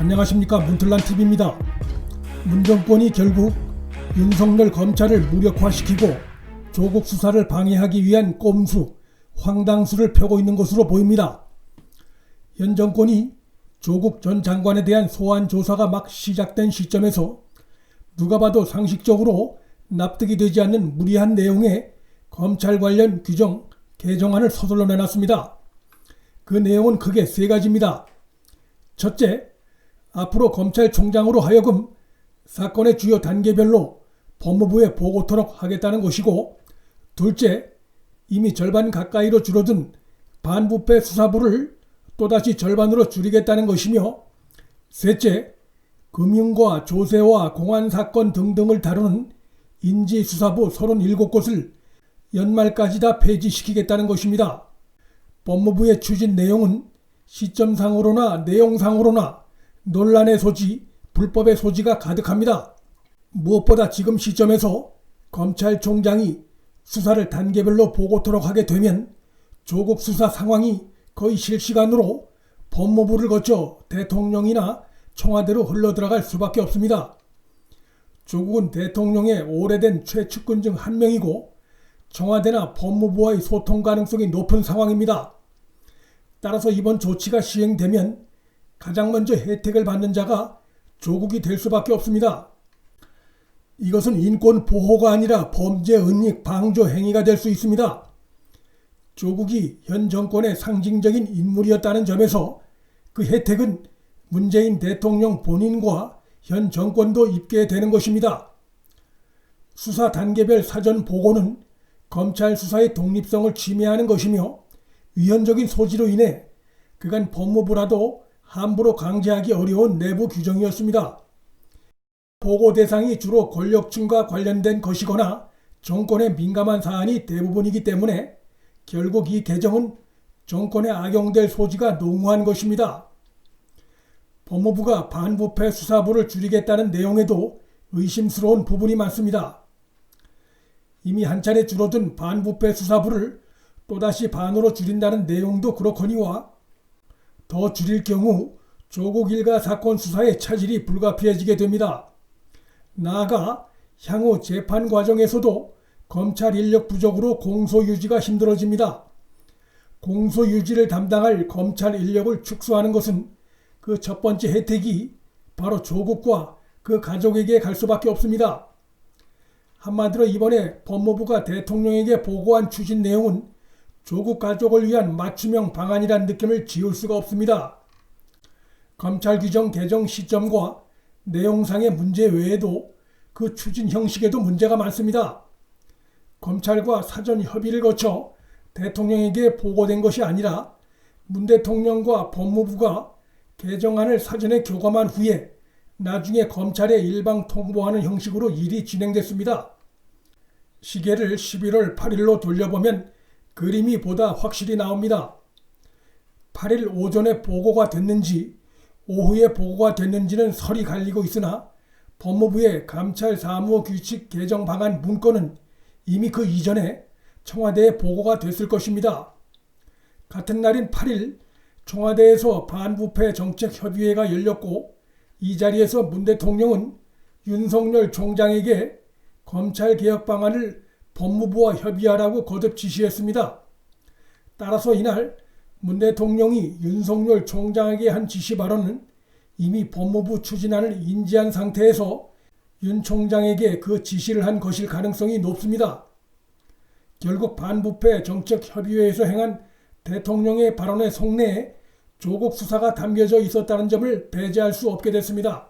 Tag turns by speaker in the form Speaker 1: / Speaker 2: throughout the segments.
Speaker 1: 안녕하십니까, 문틀란TV입니다. 문정권이 결국 윤석열 검찰을 무력화시키고 조국 수사를 방해하기 위한 꼼수, 황당수를 펴고 있는 것으로 보입니다. 현 정권이 조국 전 장관에 대한 소환 조사가 막 시작된 시점에서 누가 봐도 상식적으로 납득이 되지 않는 무리한 내용의 검찰 관련 규정 개정안을 서둘러 내놨습니다. 그 내용은 크게 세 가지입니다. 첫째, 앞으로 검찰총장으로 하여금 사건의 주요 단계별로 법무부에 보고토록 하겠다는 것이고, 둘째, 이미 절반 가까이로 줄어든 반부패 수사부를 또다시 절반으로 줄이겠다는 것이며, 셋째, 금융과 조세와 공안사건 등등을 다루는 인지수사부 37곳을 연말까지 다 폐지시키겠다는 것입니다. 법무부의 추진 내용은 시점상으로나 내용상으로나 논란의 소지, 불법의 소지가 가득합니다. 무엇보다 지금 시점에서 검찰총장이 수사를 단계별로 보고토록 하게 되면 조국 수사 상황이 거의 실시간으로 법무부를 거쳐 대통령이나 청와대로 흘러들어갈 수밖에 없습니다. 조국은 대통령의 오래된 최측근 중 한 명이고 청와대나 법무부와의 소통 가능성이 높은 상황입니다. 따라서 이번 조치가 시행되면 가장 먼저 혜택을 받는 자가 조국이 될 수밖에 없습니다. 이것은 인권 보호가 아니라 범죄 은닉 방조 행위가 될 수 있습니다. 조국이 현 정권의 상징적인 인물이었다는 점에서 그 혜택은 문재인 대통령 본인과 현 정권도 입게 되는 것입니다. 수사 단계별 사전 보고는 검찰 수사의 독립성을 침해하는 것이며 위헌적인 소지로 인해 그간 법무부라도 함부로 강제하기 어려운 내부 규정이었습니다. 보고 대상이 주로 권력층과 관련된 것이거나 정권에 민감한 사안이 대부분이기 때문에 결국 이 개정은 정권에 악용될 소지가 농후한 것입니다. 법무부가 반부패 수사부를 줄이겠다는 내용에도 의심스러운 부분이 많습니다. 이미 한 차례 줄어든 반부패 수사부를 또다시 반으로 줄인다는 내용도 그렇거니와 더 줄일 경우 조국 일가 사건 수사의 차질이 불가피해지게 됩니다. 나아가 향후 재판 과정에서도 검찰 인력 부족으로 공소 유지가 힘들어집니다. 공소 유지를 담당할 검찰 인력을 축소하는 것은 그 첫 번째 혜택이 바로 조국과 그 가족에게 갈 수밖에 없습니다. 한마디로 이번에 법무부가 대통령에게 보고한 추진 내용은 조국 가족을 위한 맞춤형 방안이란 느낌을 지울 수가 없습니다. 검찰 규정 개정 시점과 내용상의 문제 외에도 그 추진 형식에도 문제가 많습니다. 검찰과 사전 협의를 거쳐 대통령에게 보고된 것이 아니라 문 대통령과 법무부가 개정안을 사전에 교감한 후에 나중에 검찰에 일방 통보하는 형식으로 일이 진행됐습니다. 시계를 11월 8일로 돌려보면 그림이 보다 확실히 나옵니다. 8일 오전에 보고가 됐는지 오후에 보고가 됐는지는 설이 갈리고 있으나 법무부의 감찰 사무규칙 개정 방안 문건은 이미 그 이전에 청와대에 보고가 됐을 것입니다. 같은 날인 8일 청와대에서 반부패 정책협의회가 열렸고 이 자리에서 문 대통령은 윤석열 총장에게 검찰개혁 방안을 법무부와 협의하라고 거듭 지시했습니다. 따라서 이날 문 대통령이 윤석열 총장에게 한 지시 발언은 이미 법무부 추진안을 인지한 상태에서 윤 총장에게 그 지시를 한 것일 가능성이 높습니다. 결국 반부패 정책협의회에서 행한 대통령의 발언의 속내에 조국 수사가 담겨져 있었다는 점을 배제할 수 없게 됐습니다.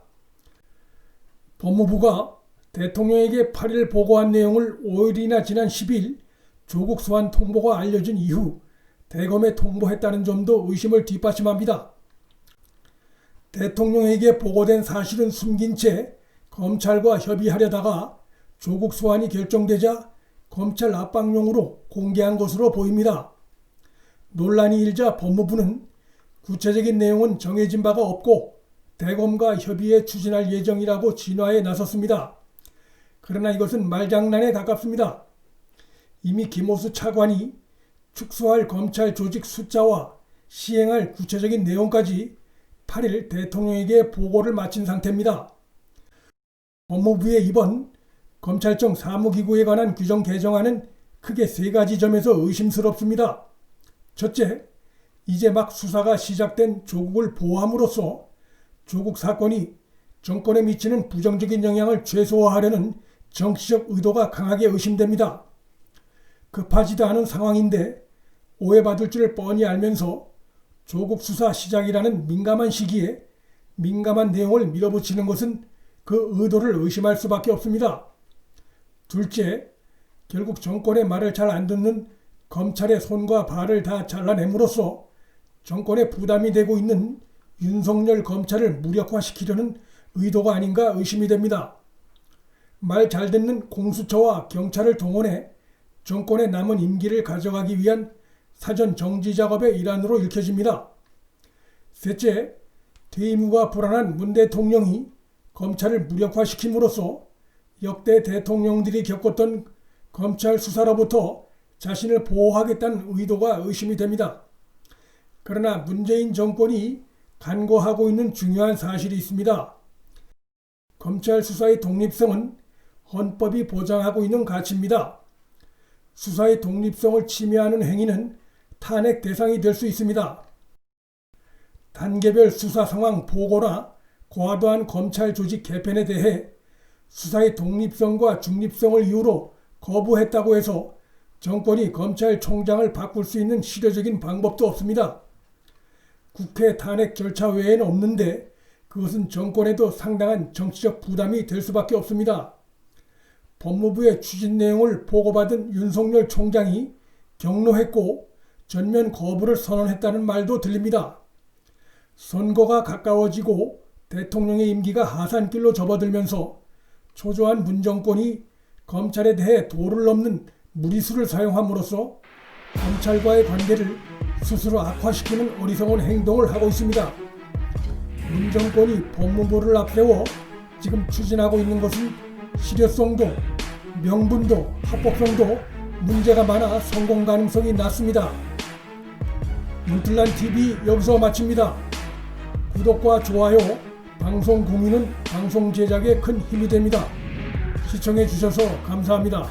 Speaker 1: 법무부가 대통령에게 8일 보고한 내용을 5일이나 지난 10일 조국 소환 통보가 알려진 이후 대검에 통보했다는 점도 의심을 뒷받침합니다. 대통령에게 보고된 사실은 숨긴 채 검찰과 협의하려다가 조국 소환이 결정되자 검찰 압박용으로 공개한 것으로 보입니다. 논란이 일자 법무부는 구체적인 내용은 정해진 바가 없고 대검과 협의해 추진할 예정이라고 진화에 나섰습니다. 그러나 이것은 말장난에 가깝습니다. 이미 김호수 차관이 축소할 검찰 조직 숫자와 시행할 구체적인 내용까지 8일 대통령에게 보고를 마친 상태입니다. 법무부의 이번 검찰청 사무기구에 관한 규정 개정안은 크게 세 가지 점에서 의심스럽습니다. 첫째, 이제 막 수사가 시작된 조국을 보호함으로써 조국 사건이 정권에 미치는 부정적인 영향을 최소화하려는 정치적 의도가 강하게 의심됩니다. 급하지도 않은 상황인데 오해받을 줄 뻔히 알면서 조국 수사 시작이라는 민감한 시기에 민감한 내용을 밀어붙이는 것은 그 의도를 의심할 수밖에 없습니다. 둘째, 결국 정권의 말을 잘 안 듣는 검찰의 손과 발을 다 잘라냄으로써 정권에 부담이 되고 있는 윤석열 검찰을 무력화시키려는 의도가 아닌가 의심이 됩니다. 말 잘 듣는 공수처와 경찰을 동원해 정권의 남은 임기를 가져가기 위한 사전 정지 작업의 일환으로 읽혀집니다. 셋째, 퇴임후가 불안한 문 대통령이 검찰을 무력화시킴으로써 역대 대통령들이 겪었던 검찰 수사로부터 자신을 보호하겠다는 의도가 의심이 됩니다. 그러나 문재인 정권이 간과하고 있는 중요한 사실이 있습니다. 검찰 수사의 독립성은 헌법이 보장하고 있는 가치입니다. 수사의 독립성을 침해하는 행위는 탄핵 대상이 될 수 있습니다. 단계별 수사 상황 보고나 과도한 검찰 조직 개편에 대해 수사의 독립성과 중립성을 이유로 거부했다고 해서 정권이 검찰총장을 바꿀 수 있는 실효적인 방법도 없습니다. 국회 탄핵 절차 외에는 없는데 그것은 정권에도 상당한 정치적 부담이 될 수밖에 없습니다. 법무부의 추진 내용을 보고받은 윤석열 총장이 경로했고 전면 거부를 선언했다는 말도 들립니다. 선거가 가까워지고 대통령의 임기가 하산길로 접어들면서 초조한 문정권이 검찰에 대해 도를 넘는 무리수를 사용함으로써 검찰과의 관계를 스스로 악화시키는 어리석은 행동을 하고 있습니다. 문정권이 법무부를 앞세워 지금 추진하고 있는 것은 실효성도 명분도 합법성도 문제가 많아 성공 가능성이 낮습니다. 문틀란TV 여기서 마칩니다. 구독과 좋아요, 방송 공유는 방송 제작에 큰 힘이 됩니다. 시청해 주셔서 감사합니다.